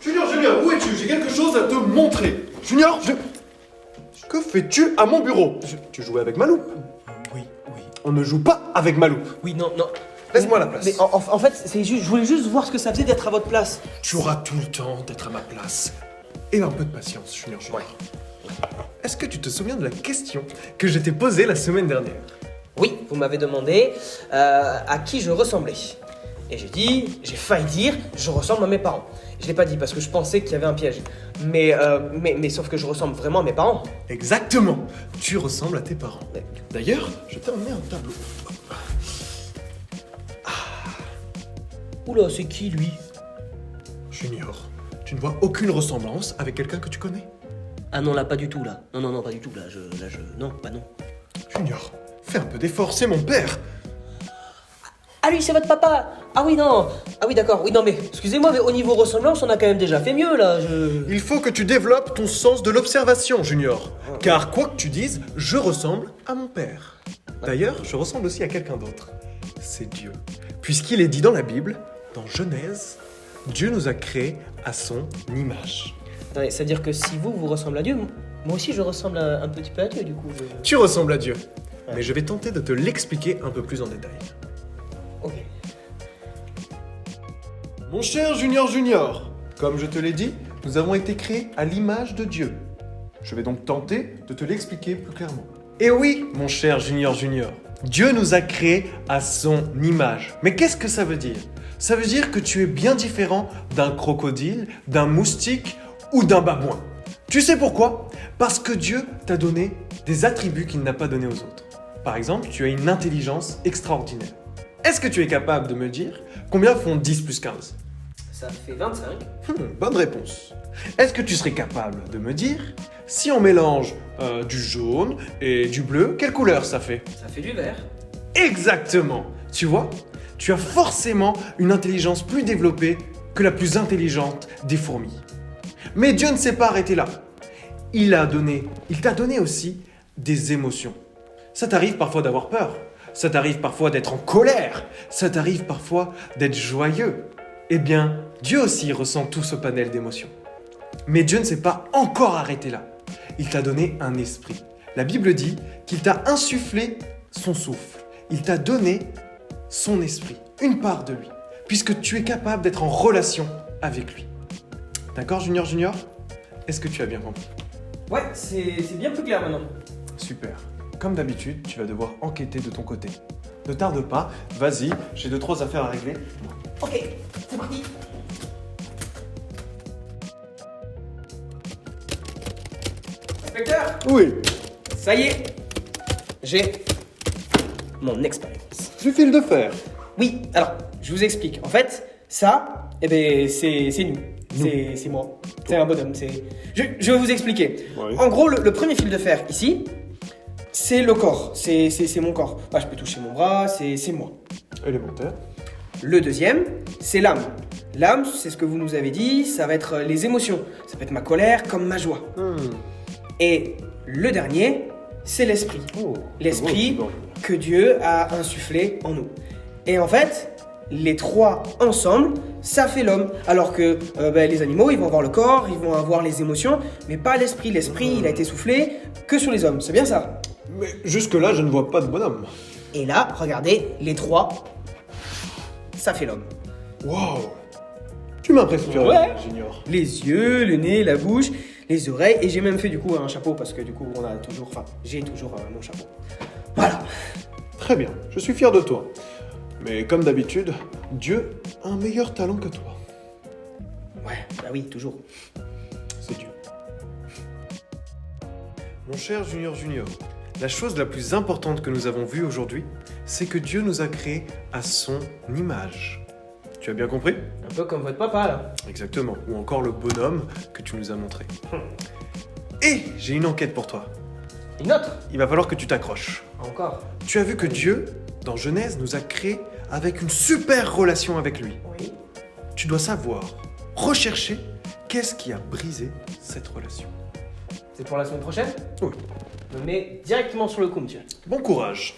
Junior, où es-tu? J'ai quelque chose à te montrer. Junior, Que fais-tu à mon bureau? Tu jouais avec Malou? Oui. On ne joue pas avec Malou. Oui, non. Laisse-moi la place. Mais en fait, c'est juste, je voulais juste voir ce que ça faisait d'être à votre place. Tu auras tout le temps d'être à ma place. Et un peu de patience, Junior. Ouais. Est-ce que tu te souviens de la question que je t'ai posée la semaine dernière? Oui, vous m'avez demandé à qui je ressemblais. Et j'ai failli dire, je ressemble à mes parents. Je l'ai pas dit parce que je pensais qu'il y avait un piège. Mais sauf que je ressemble vraiment à mes parents. Exactement. Tu ressembles à tes parents. Mais- D'ailleurs, je t'ai emmené un tableau. Oula, c'est qui lui? Junior, tu ne vois aucune ressemblance avec quelqu'un que tu connais? Ah non, là, pas du tout, là. Non, pas du tout, là, non. Junior, fais un peu d'effort, c'est mon père. Ah lui, c'est votre papa. Ah oui, non. Ah oui, d'accord. Oui, non, mais excusez-moi, mais au niveau ressemblance, on a quand même déjà fait mieux, là. Il faut que tu développes ton sens de l'observation, Junior. Car quoi que tu dises, je ressemble à mon père. D'ailleurs, je ressemble aussi à quelqu'un d'autre. C'est Dieu. Puisqu'il est dit dans la Bible, dans Genèse, Dieu nous a créés à son image. Attendez, c'est-à-dire que si vous ressemblez à Dieu, moi aussi je ressemble un petit peu à Dieu, du coup. Tu ressembles à Dieu. Mais je vais tenter de te l'expliquer un peu plus en détail. Ok. Mon cher Junior, comme je te l'ai dit, nous avons été créés à l'image de Dieu. Je vais donc tenter de te l'expliquer plus clairement. Et oui, mon cher Junior, Dieu nous a créés à son image. Mais qu'est-ce que ça veut dire? Ça veut dire que tu es bien différent d'un crocodile, d'un moustique ou d'un babouin. Tu sais pourquoi? Parce que Dieu t'a donné des attributs qu'il n'a pas donnés aux autres. Par exemple, tu as une intelligence extraordinaire. Est-ce que tu es capable de me dire combien font 10 plus 15? Ça fait 25. Bonne réponse. Est-ce que tu serais capable de me dire si on mélange du jaune et du bleu, quelle couleur ça fait? Ça fait du vert. Exactement. Tu vois, tu as forcément une intelligence plus développée que la plus intelligente des fourmis. Mais Dieu ne s'est pas arrêté là. Il t'a donné aussi des émotions. Ça t'arrive parfois d'avoir peur. Ça t'arrive parfois d'être en colère. Ça t'arrive parfois d'être joyeux. Eh bien, Dieu aussi ressent tout ce panel d'émotions. Mais Dieu ne s'est pas encore arrêté là. Il t'a donné un esprit. La Bible dit qu'il t'a insufflé son souffle. Il t'a donné son esprit, une part de lui, puisque tu es capable d'être en relation avec lui. D'accord, Junior? Est-ce que tu as bien compris? Ouais, c'est bien plus clair maintenant. Super. Comme d'habitude, tu vas devoir enquêter de ton côté. Ne tarde pas, vas-y, j'ai 2-3 affaires à régler. Ok, c'est parti. Inspecteur, Oui, ça y est. J'ai mon expérience. du fil de fer. Oui, alors, je vous explique. En fait, ça, c'est nous. C'est moi. C'est un bonhomme. Je vais vous expliquer. Oui. En gros, le premier fil de fer ici, c'est le corps. C'est mon corps. Je peux toucher mon bras, c'est moi. Élémentaire. Le deuxième, c'est l'âme. L'âme, c'est ce que vous nous avez dit, ça va être les émotions. Ça peut être ma colère comme ma joie. Et le dernier, c'est l'esprit. L'esprit que Dieu a insufflé en nous. Et en fait, les trois ensemble, ça fait l'homme. Alors que les animaux, ils vont avoir le corps, ils vont avoir les émotions, mais pas l'esprit. L'esprit, il a été soufflé que sur les hommes. C'est bien ça? Mais jusque-là, je ne vois pas de bonhomme. Et là, regardez, les trois, ça fait l'homme. Waouh! Tu m'impressionnes, Ouais. Junior. Les yeux, le nez, la bouche, les oreilles, et j'ai même fait du coup un chapeau parce que du coup j'ai toujours mon chapeau. Voilà. Très bien, je suis fier de toi. Mais comme d'habitude, Dieu a un meilleur talent que toi. Ouais, bah oui, toujours. C'est Dieu. Mon cher Junior, la chose la plus importante que nous avons vue aujourd'hui, c'est que Dieu nous a créés à son image. Tu as bien compris? Un peu comme votre papa là. Exactement, ou encore le bonhomme que tu nous as montré. Et j'ai une enquête pour toi. Une autre? Il va falloir que tu t'accroches. Encore. Tu as vu que Dieu, dans Genèse, nous a créés avec une super relation avec lui. Oui. Tu dois savoir rechercher qu'est-ce qui a brisé cette relation. C'est pour la semaine prochaine? Oui. Je me mets directement sur le coup, monsieur. Bon courage.